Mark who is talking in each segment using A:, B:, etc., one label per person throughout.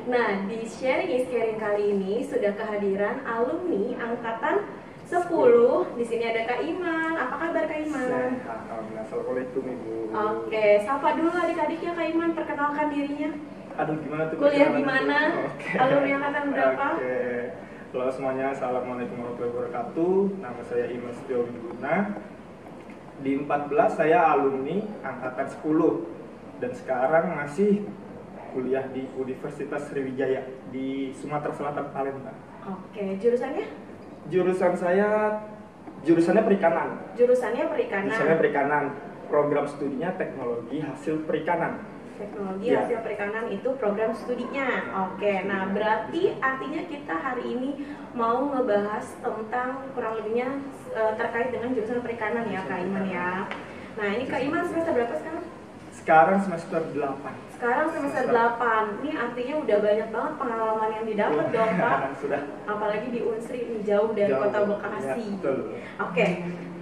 A: Nah, di sharing is caring kali ini sudah kehadiran alumni angkatan 10. Di sini ada Kak Iman. Apa kabar Kak Iman?
B: Sehat, alhamdulillah. Assalamualaikum Ibu.
A: Oke, sapa dulu adik-adiknya Kak Iman, perkenalkan dirinya.
B: Aduh, gimana tuh?
A: Kuliah di mana?
B: Oke.
A: Alumni angkatan berapa?
B: Oke. Halo semuanya, assalamualaikum warahmatullahi wabarakatuh. Nama saya Iman Setio Wingguna. Di 14 saya alumni angkatan 10 dan sekarang masih kuliah di Universitas Sriwijaya di Sumatera Selatan, Palembang.
A: Oke, jurusannya?
B: Jurusannya perikanan.
A: Jurusannya perikanan.
B: Jurusannya perikanan. Program studinya teknologi hasil perikanan.
A: Teknologi
B: Ya.
A: hasil perikanan itu program studinya. Oke, nah berarti artinya kita hari ini mau ngebahas tentang kurang lebihnya terkait dengan jurusan perikanan ya Kak Iman ya. Nah ini Kak Iman semester berapa sekarang?
B: Sekarang semester 8.
A: Sekarang semester 8. Ini artinya udah banyak banget pengalaman yang didapat dong Kak.
B: Sudah.
A: Apalagi di Unsri jauh dari kota Bekasi.
B: Ya, betul.
A: Oke,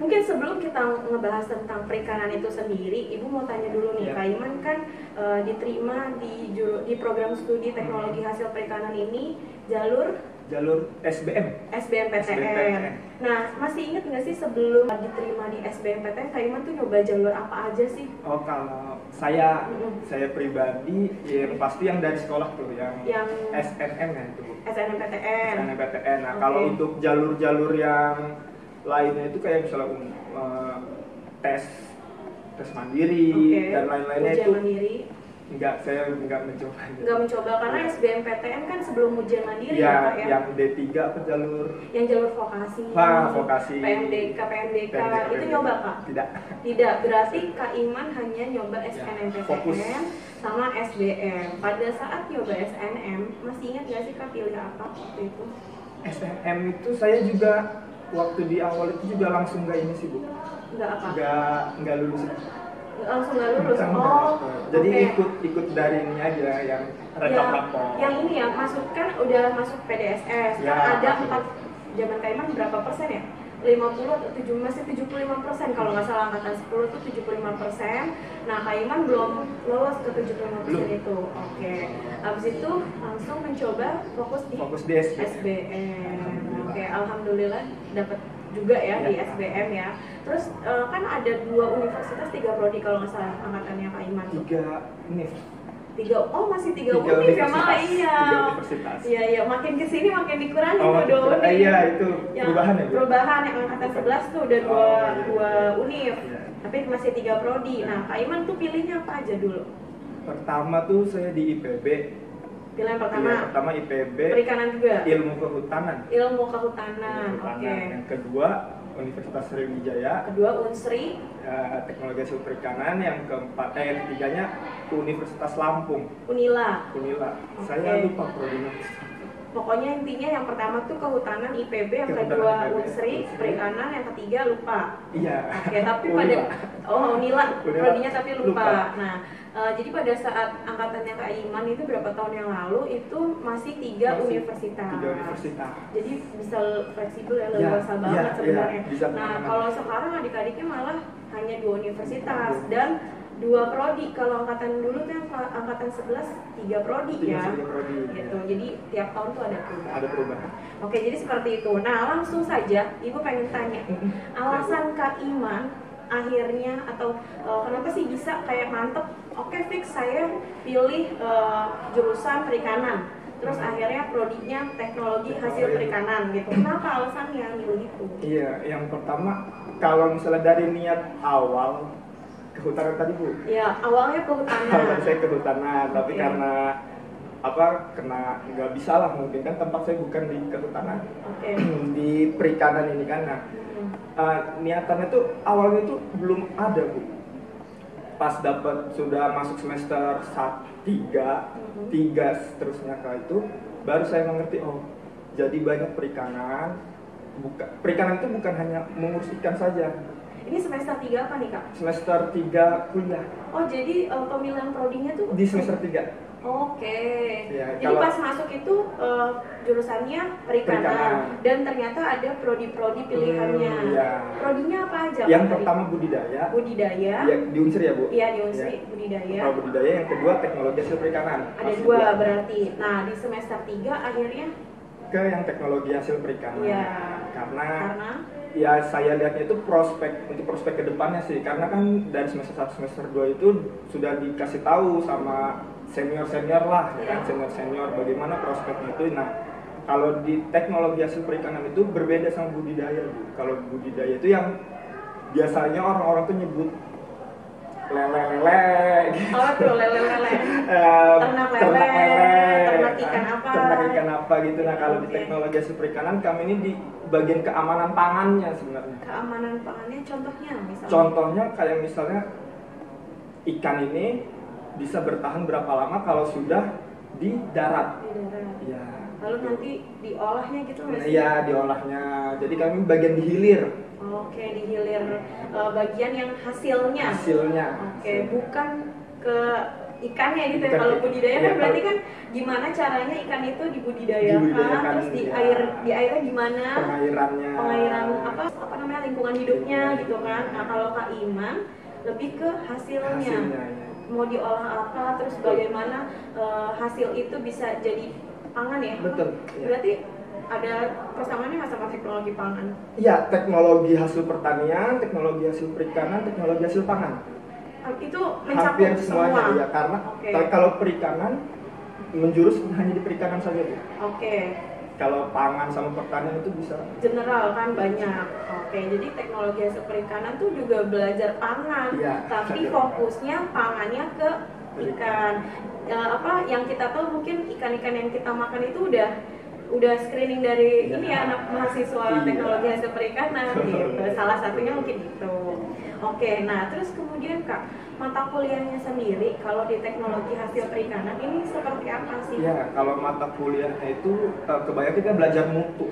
A: mungkin sebelum kita ngebahas tentang perikanan itu sendiri, Ibu mau tanya dulu nih,
B: Ya.
A: Kak Iman kan diterima di program studi teknologi hasil perikanan ini jalur SBMPTN. Nah, masih ingat nggak sih sebelum diterima di SBMPTN, Kak Iman tuh nyoba jalur apa aja sih?
B: Oh, kalau saya pribadi yang pasti yang dari sekolah tuh yang SNM ya itu.
A: SNMPTN.
B: SNMPTN. Nah,
A: Oke.
B: kalau untuk jalur-jalur yang lainnya itu kayak misalnya tes mandiri
A: Oke.
B: dan lain-lainnya
A: Ujian
B: itu
A: mandiri.
B: saya enggak mencoba.
A: Nggak mencoba karena
B: Ya.
A: SBMPTN kan sebelum ujian mandiri
B: Ya,
A: Kak ya.
B: yang D3 apa jalur?
A: Yang jalur vokasi.
B: Vokasi.
A: PMDK itu nyoba Kak?
B: Tidak.
A: Tidak, berarti Kak Iman hanya nyoba
B: fokus.
A: SNMPTN sama SBM. Pada saat nyoba SNM, masih ingat nggak sih Kak pilih apa waktu itu?
B: SNM itu saya juga waktu di awal itu juga langsung nggak ini sih Bu.
A: Nggak apa?
B: Nggak lulus.
A: Langsung nggak lulus?
B: Langsung. Jadi
A: oke.
B: ikut dari ini aja yang rapor.
A: Yang ini ya, kan udah masuk PDSS.
B: Ya,
A: Kan ada
B: masuk.
A: 4, zaman Kak Iman berapa persen ya? 50 atau 7, masih 75%, kalau nggak salah angkatan 10 itu 75%. Nah Kak Iman belum lolos ke 75% itu. Oke. Habis itu langsung mencoba fokus di SBM. Oke, alhamdulillah dapat juga ya di SBM ya. Terus kan ada 2 universitas 3 prodi kalau nggak salah angkatannya Kak Iman.
B: 3 univ.
A: 3, oh masih 3
B: Tiga
A: univ ya malah
B: universitas.
A: iya.
B: 3 universitas.
A: Iya, makin kesini makin dikurangi
B: Oh,
A: tuh 2 univ.
B: iya itu
A: Yang
B: perubahan ya Bu?
A: perubahan yang angkatan 11 tuh udah 2
B: iya.
A: univ.
B: Iya.
A: Tapi masih 3 prodi. Nah, Kak Iman tuh pilihnya apa aja dulu?
B: Pertama tuh saya di IPB.
A: Pilihan
B: Pertama IPB.
A: perikanan juga.
B: Ilmu kehutanan.
A: Ilmu kehutanan. Oke.
B: Yang kedua Universitas Sriwijaya.
A: Kedua Unsri.
B: Teknologi hasil perikanan. Yang ketiganya Universitas Lampung.
A: Unila.
B: Saya lupa prodinya.
A: Pokoknya intinya yang pertama tuh kehutanan IPB, yang
B: Kehutanan
A: kedua
B: IPB,
A: Unsri, perikanan, yang ketiga lupa.
B: Iya.
A: Oke, tapi
B: Unila.
A: Unila, prodinya tapi lupa.
B: Lupa.
A: Nah, jadi pada saat angkatannya Kak Iman itu berapa tahun yang lalu itu masih 3 universitas.
B: 3 universitas.
A: Jadi bisa fleksibel ya, leluasa banget sebenarnya.
B: Bisa
A: Nah,
B: kemana-mana.
A: kalau sekarang adik-adiknya malah hanya 2 universitas dan 2 prodi. Kalau angkatan dulu tuh yang angkatan 11 3 prodi ya.
B: 3 prodi.
A: Gitu. Jadi tiap tahun tuh ada perubahan.
B: Ada perubahan.
A: Oke, jadi seperti itu. Nah, langsung saja Ibu pengen tanya, alasan Kak Iman akhirnya atau kenapa sih bisa kayak mantep, oke fix saya pilih jurusan perikanan. Terus akhirnya prodinya teknologi hasil perikanan gitu. Kenapa alasannya milih itu?
B: Iya, yang pertama kalau misalnya dari niat awal kehutanan tadi Bu.
A: Ya, awalnya kehutanan.
B: Awalnya saya kehutanan, tapi
A: Oke.
B: karena kena nggak bisa lah, mungkin kan tempat saya bukan di kehutanan.
A: Oke.
B: Di perikanan ini kan. Nah, niatannya tuh awalnya tuh belum ada Bu. Pas sudah masuk semester 3 seterusnya ke itu baru saya mengerti, oh jadi banyak perikanan. Perikanan itu bukan hanya mengurus ikan saja.
A: Ini semester 3 apa nih Kak?
B: Semester 3 kuliah.
A: Oh, jadi pemilihan prodinya tuh
B: Di semester 3.
A: Oke.
B: Ya,
A: Jadi pas masuk itu jurusannya perikanan dan ternyata ada prodi-prodi pilihannya.
B: Ya.
A: Prodinya apa aja?
B: Yang pertama budidaya.
A: Budidaya.
B: Ya, di Unsur ya, Bu?
A: Iya, di Unsur budidaya.
B: Pertama budidaya, yang kedua teknologi hasil perikanan.
A: Ada dua berarti. Nah, di semester 3 akhirnya
B: ke yang teknologi hasil perikanan.
A: Iya.
B: Karena
A: ya
B: saya lihatnya itu prospek ke depannya sih, karena kan dari semester 1 semester 2 itu sudah dikasih tahu sama senior lah, ya kan, senior bagaimana prospeknya itu. Nah, kalau di teknologi hasil perikanan itu berbeda sama budidaya, Bu. Kalau budidaya itu yang biasanya orang-orang tuh nyebut lele gitu.
A: Oh, tuh lele. Ternak
B: ikan apa gitu. Nah, kalau di teknologi hasil perikanan kami ini di bagian keamanan pangannya sebenarnya.
A: Keamanan pangannya contohnya misalnya?
B: Contohnya kayak misalnya ikan ini bisa bertahan berapa lama kalau sudah di darat.
A: Di darat.
B: Ya.
A: Lalu nanti diolahnya gitu nggak sih?
B: Iya, diolahnya. Jadi kami bagian dihilir.
A: Oke, dihilir bagian yang hasilnya. Oke, bukan ke ikannya gitu ya. Kalau budidaya kan berarti kan gimana caranya ikan itu dibudidayakan, terus di airnya gimana? Pengairan apa namanya, lingkungan hidupnya gitu kan. Nah, kalau Kak Iman lebih ke hasilnya. Mau diolah apa, terus bagaimana hasil itu bisa jadi pangan ya?
B: Betul.
A: Berarti ada persamaannya nggak sama teknologi pangan?
B: Iya, teknologi hasil pertanian, teknologi hasil perikanan, teknologi hasil pangan.
A: Itu mencakup
B: semuanya ya, karena kalau perikanan menjurus hanya di perikanan saja, Bu. Kalau pangan sama pertanian itu bisa
A: general kan banyak. Jadi teknologi hasil perikanan tuh juga belajar pangan, tapi fokusnya pangannya ke ikan. Yang kita tahu mungkin ikan-ikan yang kita makan itu udah screening dari ini ya, anak mahasiswa teknologi hasil perikanan gitu. Salah satunya mungkin itu. Nah terus kemudian Kak, mata kuliahnya sendiri kalau di teknologi hasil perikanan ini seperti apa sih?
B: Ya, kalau mata kuliahnya itu kebanyakan kita belajar mutu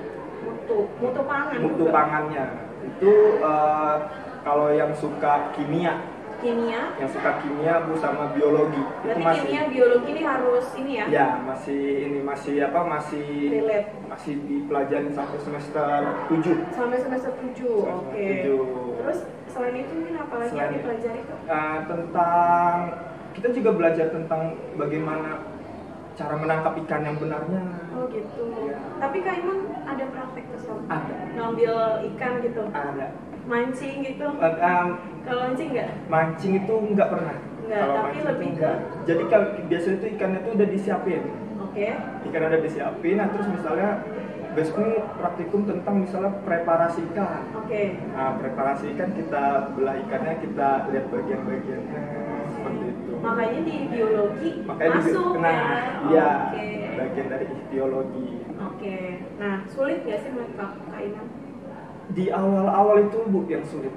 A: pangan.
B: Mutu juga. Pangannya itu kalau yang suka kimia, yang suka kimia, Bu, sama biologi.
A: Berarti itu kimia, biologi ini harus ini ya?
B: Ya, masih
A: relate.
B: Masih dipelajari sampai semester 7.
A: Sampai semester 7. Oke. Terus selain itu mungkin apa lagi yang dipelajari tuh?
B: Tentang kita juga belajar tentang bagaimana cara menangkap ikan yang benarnya.
A: Oh gitu. Ya. Tapi Kak Iman ada praktek kesana?
B: Ada.
A: Ngambil ikan gitu?
B: Ada.
A: Mancing gitu? Kalau mancing nggak?
B: Mancing itu nggak pernah.
A: Nggak, tapi lebih ke?
B: Jadi kalau biasanya itu ikannya tuh udah disiapin. Ikan udah disiapin, nah terus misalnya besoknya praktikum tentang misalnya preparasi ikan. Nah, preparasi ikan kita belah ikannya, kita lihat bagian-bagiannya seperti itu.
A: Makanya di biologi masuk
B: ya. Bagian dari biologi.
A: Nah, sulit nggak sih menurut Kak Iman?
B: Di awal-awal itu, Bu, yang sulit.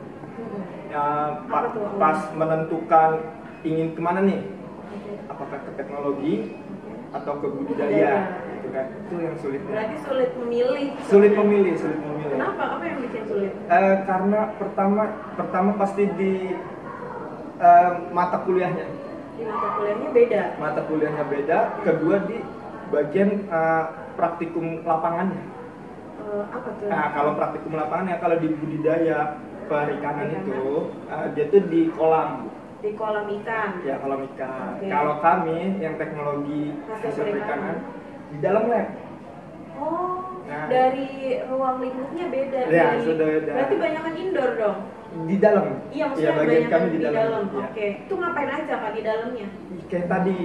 B: Pas menentukan ingin kemana nih, apakah ke teknologi atau ke budidaya, gitu kan? Itu yang sulit.
A: Berarti sulit memilih.
B: Sulit memilih.
A: Kenapa? Apa yang bikin sulit?
B: Karena pertama pasti di mata kuliahnya.
A: Di mata kuliahnya beda.
B: Mata kuliahnya beda. Kedua di bagian praktikum lapangannya.
A: Apa tuh?
B: Nah, kalau praktikum lapangannya, kalau di budidaya perikanan itu dia tuh di kolam.
A: Di kolam ikan.
B: Ya, kolam ikan. Kalau kami yang teknologi hasil perikanan di dalam lab.
A: Dari ruang lingkupnya beda.
B: Ya, sudah beda.
A: Berarti banyakan indoor dong.
B: Di dalam.
A: Iya, maksudnya
B: bagian kami
A: di dalam.
B: Ya.
A: Itu ngapain aja Kak di dalamnya?
B: Kayak tadi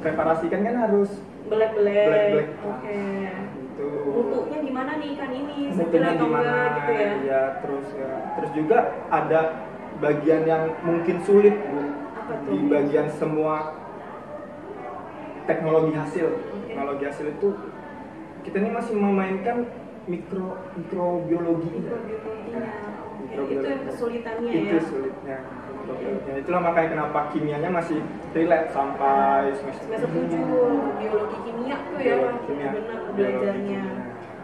B: preparasi ikan kan harus
A: belek-belek.
B: Gitu.
A: Mutunya gimana nih ikan ini?
B: Mutunya gimana
A: gitu ya?
B: Ya, terus juga ada bagian yang mungkin sulit, Bu.
A: Apa tuh?
B: Di bagian semua teknologi hasil. Teknologi hasil itu kita ini masih memainkan mikrobiologinya.
A: Itu yang kesulitannya
B: itu
A: ya?
B: Sulitnya. Itulah makanya kenapa kimianya masih relate sampai semester
A: 7. Biologi kimia tuh ya, benar belajarnya.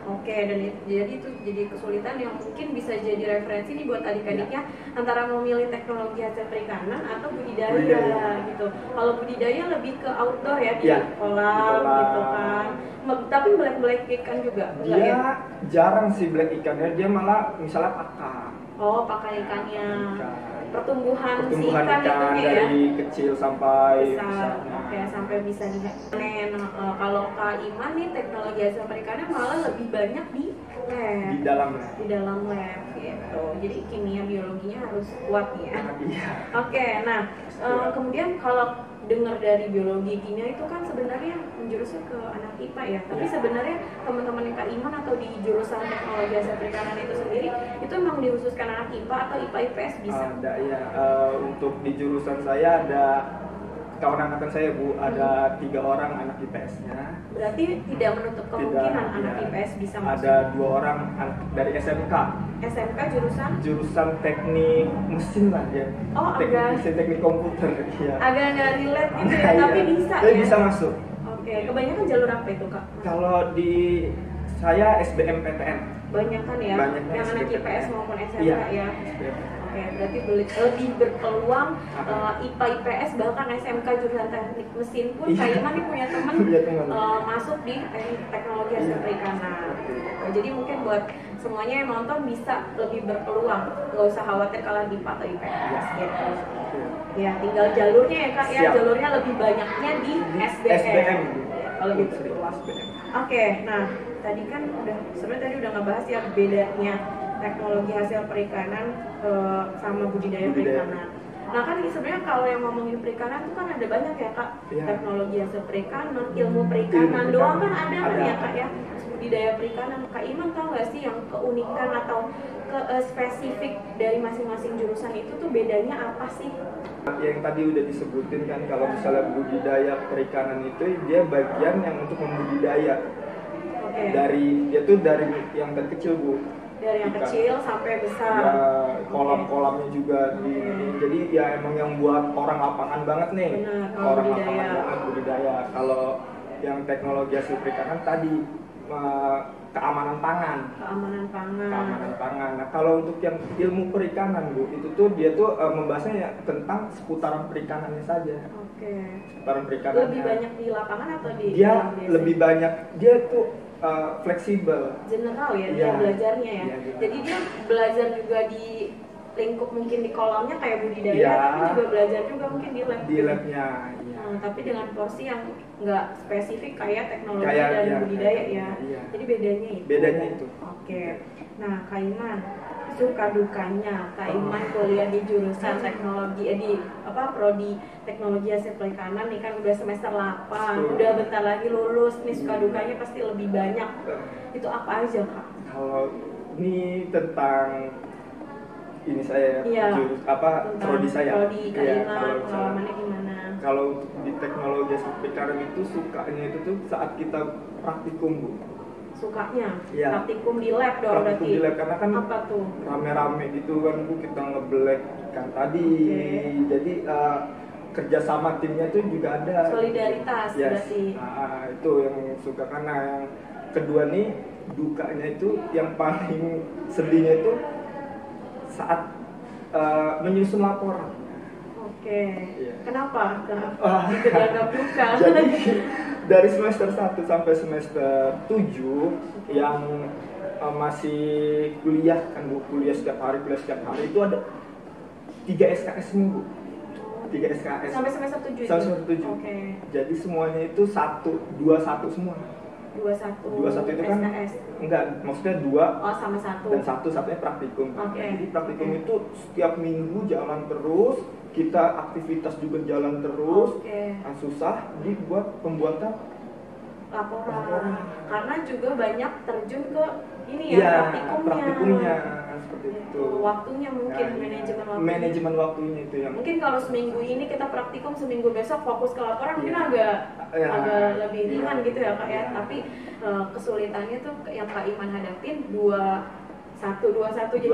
A: Oke, dan jadi itu jadi kesulitan yang mungkin bisa jadi referensi nih buat adik-adiknya antara memilih teknologi hasil perikanan atau budidaya gitu. Kalau budidaya lebih ke outdoor ya di kolam gitu kan. Tapi black ikan juga enggak
B: dia
A: ya?
B: jarang sih black ikannya, dia malah misalnya pakan.
A: Oh, pakan ikannya. Pertumbuhan si
B: ikan
A: ikan itu ya
B: dari kecil sampai
A: besar. Oke, sampai bisa dipanen. Kalau Kak Iman nih teknologi hasil perikanan malah lebih banyak di lab. Di dalam lab gitu. Jadi kimia biologinya harus kuat ya.
B: Iya.
A: Oke, nah kemudian kalau dengar dari biologi kimia itu kan sebenarnya menjurusnya ke anak IPA ya. Tapi sebenarnya teman-teman Kak Iman atau di jurusan teknologi hasil perikanan itu sendiri itu memang dikhususkan anak IPA atau IPA IPS bisa?
B: Ada ya. Untuk di jurusan saya ada kawan angkatan saya Bu, ada 3 orang anak IPS-nya.
A: Berarti tidak menutup kemungkinan anak IPS bisa masuk?
B: Ada 2 orang dari SMK.
A: SMK
B: jurusan teknik mesin lah ya.
A: Oh,
B: teknik komputer ya.
A: Agak relate gitu ya, tapi bisa
B: ya?
A: Bisa
B: masuk.
A: Oke, kebanyakan jalur apa itu Kak?
B: Kalau di saya SBMPTN.
A: Banyakan ya? Yang anak IPS maupun SMK ya? Oke, berarti lebih berpeluang IPA IPS bahkan SMK jurusan teknik mesin pun kayak mana punya teman masuk di teknologi hasil perikanan. Jadi mungkin buat semuanya yang nonton bisa lebih berpeluang, nggak usah khawatir kalah di IPA atau IPS gitu. Ya, tinggal jalurnya ya Kak ya, jalurnya lebih banyaknya di SBM. Kalau gitu. Oke, nah tadi kan sebenarnya udah ngebahas ya bedanya teknologi hasil perikanan sama budidaya perikanan. Nah kan sebenarnya kalau yang ngomongin perikanan itu kan ada banyak ya Kak, teknologi hasil perikanan, ilmu perikanan doang kan ada kan ya Kak ya, budidaya perikanan. Kak Iman tahu nggak sih yang keunikan atau spesifik dari masing-masing jurusan itu tuh bedanya apa sih?
B: Yang tadi udah disebutin kan, kalau misalnya budidaya perikanan itu dia bagian yang untuk membudidaya. Dia tuh dari yang kecil Bu.
A: Dari yang kecil sampai besar.
B: Ya, kolam-kolamnya juga jadi ya emang yang buat orang lapangan banget nih.
A: Benar,
B: orang lapangan banget budidaya. Kalau yang teknologi hasil perikanan tadi keamanan pangan. Nah, kalau untuk yang ilmu perikanan Bu, itu tuh dia tuh membahasnya ya tentang seputaran perikanannya saja. Seputaran perikanannya.
A: Lebih banyak di lapangan atau di?
B: Dia lebih banyak, dia tuh fleksibel.
A: General ya dia belajarnya ya. Jadi dia belajar juga di lingkup mungkin di kolamnya kayak budidaya, tapi juga belajar juga mungkin di lab.
B: Di labnya.
A: Tapi dengan porsi yang nggak spesifik kayak teknologi dan budidaya ya. Jadi bedanya itu. Oke. Nah, Kak Iman, suka dukanya Kak Iman kuliah di jurusan teknologi di prodi teknologi hasil perikanan nih kan udah semester 8, udah bentar lagi lulus nih, suka dukanya pasti lebih banyak. Itu apa aja Kak?
B: Kalau ini tentang ini saya prodi saya.
A: Prodi Kak Iman, pengalamannya gimana?
B: Kalau di teknologi hasil perikanan itu sukanya itu tuh saat kita praktikum Bu.
A: Sukanya praktikum di lab dong berarti.
B: Praktikum di lab karena kan
A: apa tuh?
B: Rame-rame gitu kan Bu, kita ngebelek ikan tadi. Jadi kerjasama timnya itu juga ada.
A: Solidaritas berarti.
B: Itu yang suka, karena yang kedua nih dukanya itu yang paling sedihnya itu saat menyusun laporan.
A: Kenapa? Itu dianggap duka.
B: Jadi dari semester 1 sampai semester 7 yang masih kuliah kan Bu, kuliah setiap hari itu ada 3 SKS seminggu. 3 SKS.
A: Sampai semester 7 itu?
B: Sampai semester 7. Jadi semuanya itu 21 semua. 21 itu kan
A: SKS.
B: Enggak, maksudnya 2
A: sama 1
B: dan satunya praktikum. Jadi praktikum itu setiap minggu jalan terus, kita aktivitas juga jalan terus. Susah dibuat pembuatan
A: laporan. Karena juga banyak terjun ke ini ya,
B: praktikumnya seperti itu.
A: Waktunya mungkin
B: manajemen waktunya itu yang
A: mungkin kalau seminggu ini kita praktikum, seminggu besok fokus ke laporan mungkin agak lebih ringan gitu ya Kak ya. Tapi kesulitannya tuh yang Kak Iman hadapin 21 jadi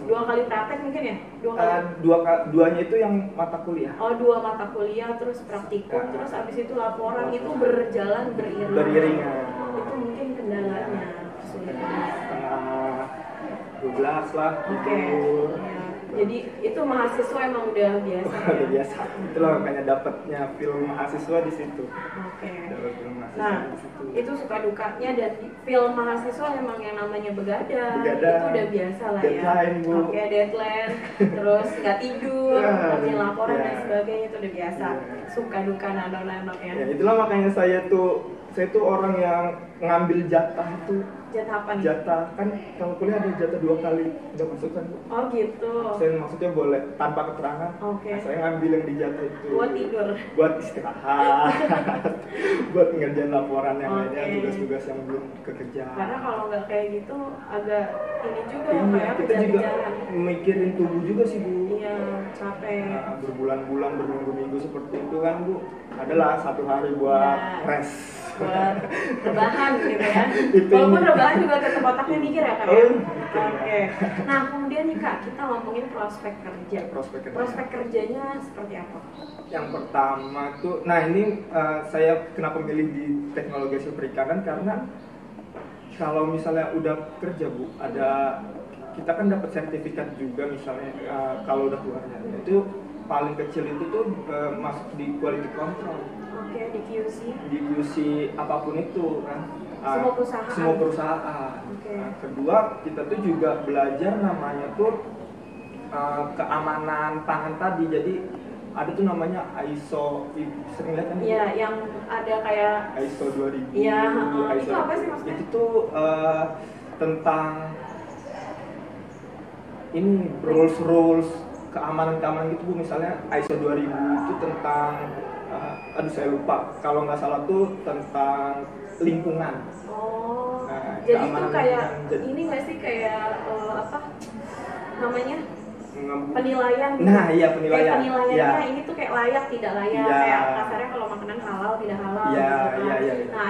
A: 2 kali praktek mungkin ya? 2 kali?
B: Duanya itu yang mata kuliah.
A: 2 mata kuliah terus praktikum terus abis itu laporan itu berjalan beriringan. Itu mungkin kendalanya.
B: 12 lah.
A: Oke. Ya. Jadi itu mahasiswa emang udah biasa.
B: Udah biasa. Itulah makanya dapatnya film mahasiswa di situ.
A: Oke.
B: Dapat film mahasiswa
A: Nah,
B: di situ.
A: itu suka dukanya dan film mahasiswa emang yang namanya begadang.
B: Begadang.
A: Itu udah biasa lah
B: Deadline,
A: ya.
B: Bu.
A: Oke, deadline. Terus nggak tidur,
B: Ya,
A: ngerjain laporan
B: ya.
A: dan sebagainya itu udah biasa.
B: Ya.
A: Suka duka anak-anak ya.
B: Ya, itulah makanya saya tuh orang yang ngambil jatah itu.
A: Jatah apa nih?
B: Jatah kan kalau kuliah ada jatah 2 kali udah masuk kan.
A: Oh gitu.
B: Saya maksudnya boleh tanpa keterangan.
A: Oke.
B: Nah, saya ngambil yang di jatah itu.
A: Buat tidur.
B: Buat istirahat. Buat ngerjain laporan yang lainnya,
A: Oke.
B: tugas-tugas yang belum kekerjaan.
A: Karena kalau nggak kayak gitu agak ini juga ya
B: Iya,
A: kayak
B: kita juga
A: kejar-kejaran.
B: mikirin tubuh juga sih, Bu.
A: Iya, capek.
B: Nah, berbulan-bulan, berminggu-minggu seperti itu kan, Bu. Adalah 1 hari buat
A: Ya.
B: rest.
A: Buat rebahan gitu ya.
B: Itu
A: Walaupun
B: ini.
A: rebahan juga tetap otaknya mikir ya kak ya.
B: Oh,
A: Oke. Nah kemudian nih kak, kita ngomongin prospek kerja.
B: Prospek
A: kerjanya seperti apa?
B: Yang pertama tuh, nah ini saya kenapa milih di teknologi hasil perikanan karena kalau misalnya udah kerja, Bu, ada kita kan dapat sertifikat juga misalnya kalau udah keluarnya itu paling kecil itu tuh masuk di quality control.
A: Oke, di QC.
B: Di QC apapun itu kan.
A: Semua perusahaan.
B: Semua perusahaan.
A: Oke.
B: Nah, kedua kita tuh juga belajar namanya tuh keamanan pangan tadi. Jadi ada tuh namanya ISO, sering lihat kan?
A: Iya, yang ada kayak
B: ISO 2000.
A: Iya,
B: ISO.
A: itu apa sih maksudnya?
B: Itu tuh tentang ini rules keamanan gitu, Bu. Misalnya ISO 2000 itu tentang aduh saya lupa, kalau nggak salah tuh tentang lingkungan.
A: Oh,
B: Nah,
A: jadi itu
B: keamanan
A: kayak
B: lingkungan.
A: ini nggak sih kayak apa namanya
B: Mengem-
A: penilaian gitu.
B: Nah, iya, penilaian.
A: Kayak penilaiannya
B: Iya.
A: ini tuh kayak layak tidak layak,
B: Iya.
A: kayak kasarnya kalau makanan halal tidak halal
B: Iya,
A: gitu kan.
B: iya.
A: Nah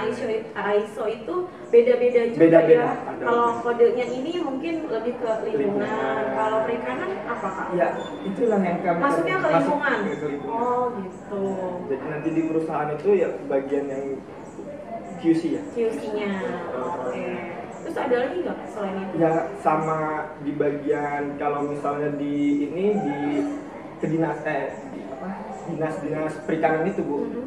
A: ISO itu beda-beda juga
B: Beda-beda,
A: ya.
B: ada.
A: Kalau kodenya ini mungkin lebih ke lingkungan.
B: Lingkungan.
A: Kalau perikanan apa kak?
B: Ya, itulah yang kami
A: Masuknya ke lingkungan.
B: ke lingkungan.
A: Oh gitu.
B: Jadi nanti di perusahaan itu ya bagian yang QC ya.
A: QC-nya. Oke. Terus ada lagi nggak selain itu?
B: Ya sama di bagian kalau misalnya di ini di dinas perikanan itu, Bu.
A: Mhm.
B: Itu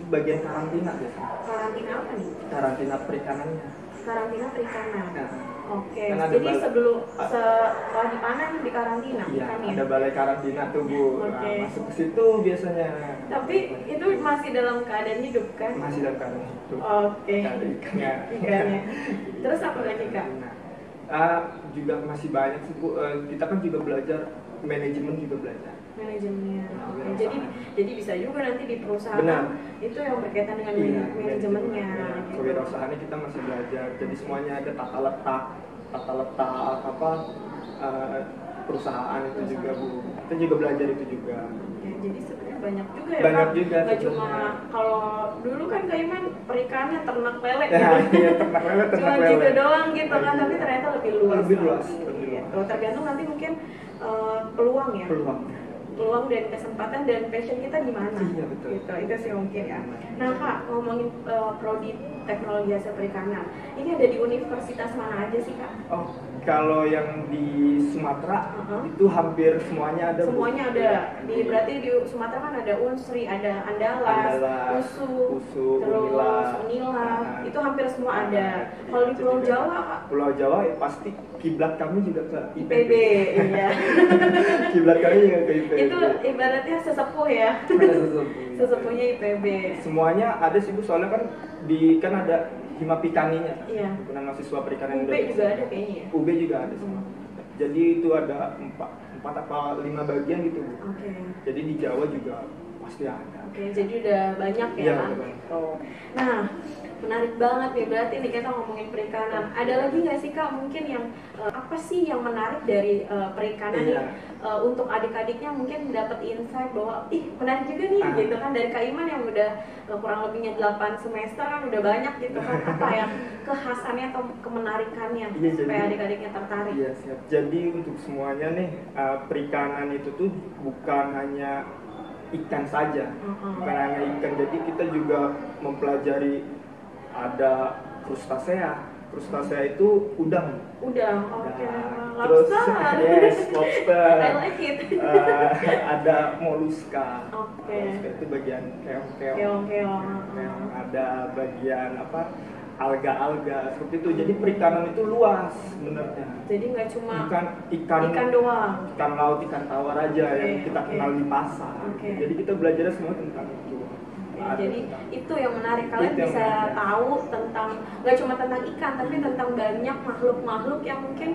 B: bagian karantina biasanya.
A: Karantina apa nih?
B: Karantina perikanannya.
A: Karantina perikanan.
B: Nah,
A: Oke.
B: kan ada
A: Jadi
B: bal-
A: setelah dipanen di karantina,
B: iya,
A: kan ya?
B: ada balai karantina tuh, Bu. Nah,
A: Oke.
B: masuk ke situ biasanya.
A: Tapi itu masih dalam keadaan hidup kan?
B: Masih dalam keadaan itu.
A: Oke.
B: Ada ikannya.
A: Ikannya. Terus apa lagi kak?
B: Juga masih banyak sih, Bu. Kita kan juga belajar manajemen juga belajar.
A: Manajemennya.
B: Nah,
A: Oke.
B: wirausahaan.
A: Jadi bisa juga nanti di perusahaan
B: Benar.
A: itu yang berkaitan dengan
B: Iya,
A: manajemennya. Gitu.
B: Kewirausahaannya kita masih belajar. Jadi semuanya ada tata letak apa perusahaan itu juga, Bu. Kita juga belajar itu juga.
A: Oke, jadi sebenarnya banyak juga ya
B: Banyak
A: Kak?
B: juga
A: Nggak cuma
B: sebenarnya.
A: kalau dulu kan Kak Iman perikannya ternak lele
B: Ya,
A: gitu.
B: iya, ternak lele.
A: Cuma gitu doang gitu kan, tapi ternyata lebih luas.
B: Lebih luas,
A: lagi,
B: lebih luas.
A: gitu. Tergantung nanti mungkin peluang ya. Peluang dan kesempatan dan passion kita di mana.
B: Iya, betul.
A: Gitu, itu sih mungkin ya. Nah Kak, ngomongin prodi teknologi hasil perikanan, ini ada di universitas mana aja sih Kak?
B: Oh, kalau yang di Sumatera
A: Uh-huh.
B: itu hampir semuanya ada, Bu.
A: Semuanya ada. Berarti di Sumatera kan ada Unsri, ada Andalas,
B: Andalas,
A: USU,
B: terus
A: Unila,
B: Nah,
A: itu hampir semua ada. Kalau di Pulau
B: juga.
A: Jawa Kak,
B: Pulau Jawa ya pasti kiblat kami juga ke
A: IPB, iya.
B: Kiblat kami juga ke IPB.
A: Itu ibaratnya sesepuh ya.
B: Ada sesepuh.
A: Sesepuhnya IPB.
B: Semuanya ada sih, Bu, soalnya kan ada Himapikaninya.
A: Iya.
B: Himpunan Mahasiswa Perikanan
A: UB juga ada kayaknya ya.
B: UB juga ada semua. Jadi itu ada 4 apa 5 bagian gitu, Bu.
A: Oke.
B: Jadi di Jawa juga pasti ada.
A: Oke, jadi udah banyak ya.
B: Iya, udah banyak.
A: Gitu. Nah, menarik banget nih berarti nih kita ngomongin perikanan. Ada lagi nggak sih Kak mungkin yang apa sih yang menarik dari perikanan
B: Iya.
A: nih untuk adik-adiknya mungkin dapat insight bahwa ih menarik juga nih gitu kan dari Kak Iman yang udah kurang lebihnya 8 semester kan udah banyak gitu kan apa yang kekhasannya atau kemenarikannya
B: Iya,
A: supaya
B: jadi-
A: adik-adiknya tertarik.
B: Iya, siap. Jadi untuk semuanya nih perikanan itu tuh bukan hanya ikan saja. Bukan hanya ikan. Jadi kita juga mempelajari ada krustasea, Krusta saya itu udang.
A: Udang, oke.
B: Terus
A: Lobster.
B: yes, lobster.
A: I like it.
B: Ada moluska.
A: Oke.
B: Moluska itu bagian keong-keong.
A: Keong-keong.
B: Ada bagian apa? Alga-alga seperti itu. Jadi perikanan itu luas sebenarnya.
A: Jadi nggak cuma
B: bukan
A: ikan doang.
B: Ikan laut, ikan tawar aja yang kita kenal di pasar. Jadi kita belajar semua tentang itu.
A: Jadi itu yang menarik, kalian
B: Itu yang
A: bisa
B: menarik.
A: tahu tentang nggak cuma tentang ikan tapi tentang banyak makhluk-makhluk yang mungkin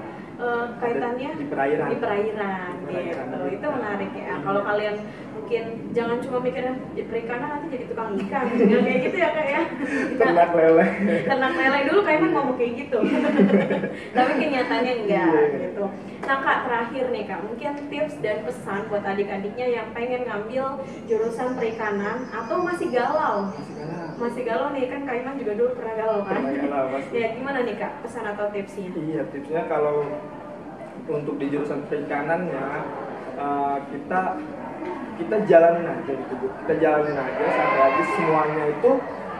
A: kaitannya
B: di perairan.
A: Di perairan gitu. Itu menarik ya. Kalau kalian mungkin jangan cuma mikirnya perikanan nanti jadi tukang ikan, jangan kayak gitu ya Kak ya.
B: Ternak lele.
A: Ternak lele dulu kayak kan ngomong kayak gitu. Tapi kenyataannya enggak gitu. Nah Kak, terakhir nih Kak, mungkin tips dan pesan buat adik-adiknya yang pengen ngambil jurusan perikanan atau masih galau. Masih galau nih, kan Kak Iman juga dulu pernah galau kan?
B: Pernah galau, pasti.
A: Ya gimana nih Kak, pesan atau tipsnya?
B: Iya, tipsnya kalau untuk di jurusan perikanan ya kita jalanin aja gitu Bu. Kita jalanin aja sampai habis, semuanya itu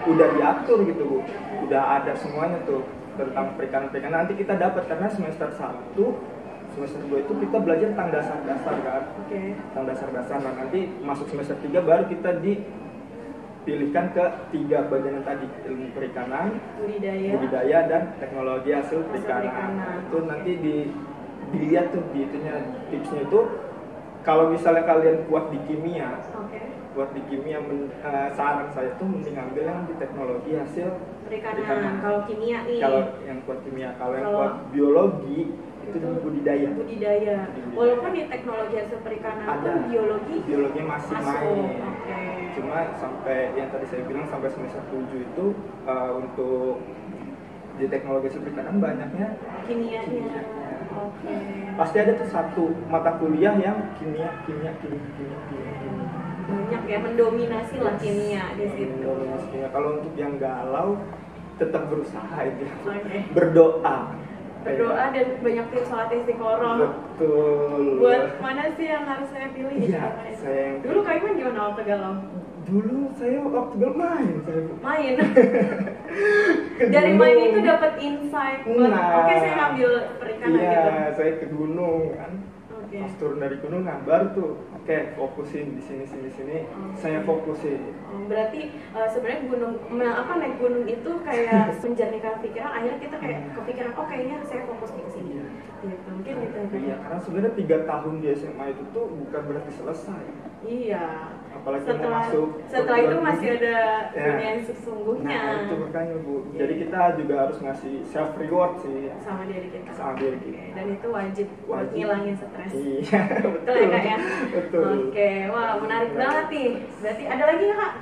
B: udah diatur gitu Bu. Udah ada semuanya tuh tentang perikanan. Nanti kita dapat karena semester 1, semester 2 itu kita belajar tentang dasar-dasar kan. Tentang dasar-dasar. Nah, nanti masuk semester 3 baru kita dipilihkan ke 3 bagian yang tadi, ilmu perikanan, budidaya dan teknologi hasil perikanan. Itu nanti dilihat tuh di itunya, tipsnya itu kalau misalnya kalian kuat di kimia, saran saya tuh mending ambil yang di teknologi hasil perikanan.
A: Kalau kimia nih.
B: Kalau yang kuat kimia, kalau yang kuat biologi itu di budidaya.
A: Walaupun di teknologi hasil perikanan
B: ada biologi masih main. Cuma sampai yang tadi saya bilang sampai semester 7 itu untuk di teknologi hasil perikanan banyaknya
A: kimianya.
B: Pasti ada tuh satu mata kuliah yang kimia.
A: Banyak ya, mendominasi lah kimia di situ.
B: Kalau untuk yang galau tetap berusaha itu. Berdoa
A: Dan banyak tim sholat istiqoroh.
B: Betul.
A: Buat mana sih yang harus saya pilih?
B: Iya, saya.
A: Dulu Kak Iman gimana waktu galau?
B: Dulu saya waktu main.
A: Dari main itu dapat insight buat oke saya ngambil perikanan
B: iya,
A: gitu.
B: Saya ke gunung kan. Pas turun dari gunung, nah baru tuh fokusin di sini. Saya fokusin.
A: Berarti sebenarnya naik gunung itu kayak menjernihkan pikiran, akhirnya kita kayak kepikiran kayaknya saya fokus di sini. Gitu. Mungkin gitu.
B: Iya, karena sebenarnya 3 tahun di SMA itu tuh bukan berarti selesai.
A: Iya.
B: Apalagi
A: setelah itu masih ada dunia yang sesungguhnya.
B: Nah, itu makanya Bu. Jadi kita juga harus ngasih self reward sih
A: sama diri kita. Dan itu wajib buat ngilangin stres.
B: Iya,
A: betul ya Kak ya?
B: Betul.
A: Oke, wah menarik banget nih. Berarti ada lagi nggak Kak?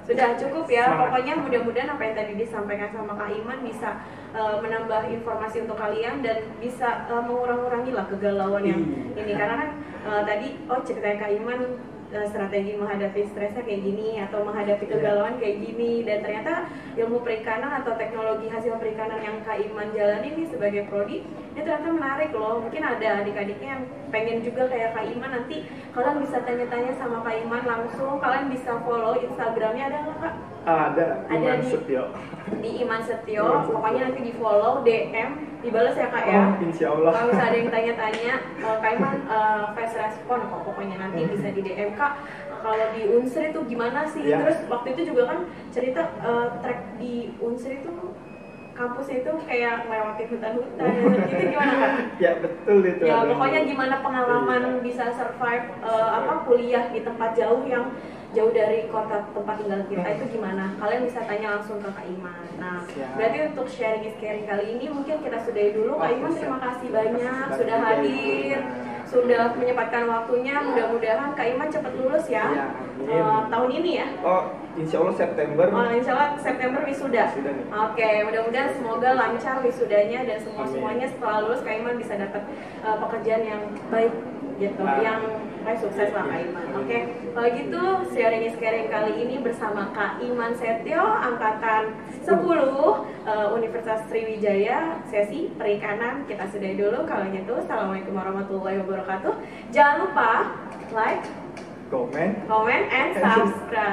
A: Sudah cukup ya.
B: Semangat.
A: Pokoknya mudah-mudahan apa yang tadi disampaikan sama Kak Iman bisa menambah informasi untuk kalian dan bisa mengurangi lah kegalauan yang ini. Karena kan tadi ceritanya Kak Iman strategi menghadapi stresnya kayak gini atau menghadapi kegalauan kayak gini, dan ternyata ilmu perikanan atau teknologi hasil perikanan yang Kak Iman jalani nih sebagai prodi ini ternyata menarik loh. Mungkin ada adik-adiknya yang pengen juga kayak Kak Iman, nanti kalian bisa tanya-tanya sama Kak Iman langsung, kalian bisa follow Instagramnya, ada nggak Kak?
B: Ada Iman Setio.
A: Di Iman Setio, pokoknya nanti di follow, DM, dibalas ya Kak ya.
B: Insya Allah.
A: Kalau misalnya ada yang tanya-tanya, Kak Iman fast respon kok, pokoknya nanti bisa di DM Kak. Kalau di Unsri itu gimana sih? Terus waktu itu juga kan cerita track di Unsri itu kampusnya itu kayak melewati hutan-hutan gitu, gimana Kak?
B: Ya betul itu.
A: Ya pokoknya gimana pengalaman bisa survive kuliah di tempat jauh yang jauh dari kota tempat tinggal kita itu gimana? Kalian bisa tanya langsung ke Kak Iman. Nah, berarti untuk sharing kali ini mungkin kita sudahi dulu. Kak Iman terima kasih banyak sudah hadir, sudah menyempatkan waktunya. Mudah-mudahan Kak Iman cepat lulus ya. Tahun ini ya?
B: Insya Allah September.
A: Insya Allah September wisuda. Oke, mudah-mudahan semoga lancar wisudanya dan semuanya setelah lulus Kak Iman bisa dapat pekerjaan yang baik gitu, yang sukses lah Kak Iman. Oke, kalau gitu sharing kali ini bersama Kak Iman Setio, angkatan 10 Universitas Sriwijaya, sesi perikanan. Kita sudahi dulu kalau gitu. Assalamualaikum warahmatullahi wabarakatuh. Jangan lupa like, comment, and subscribe.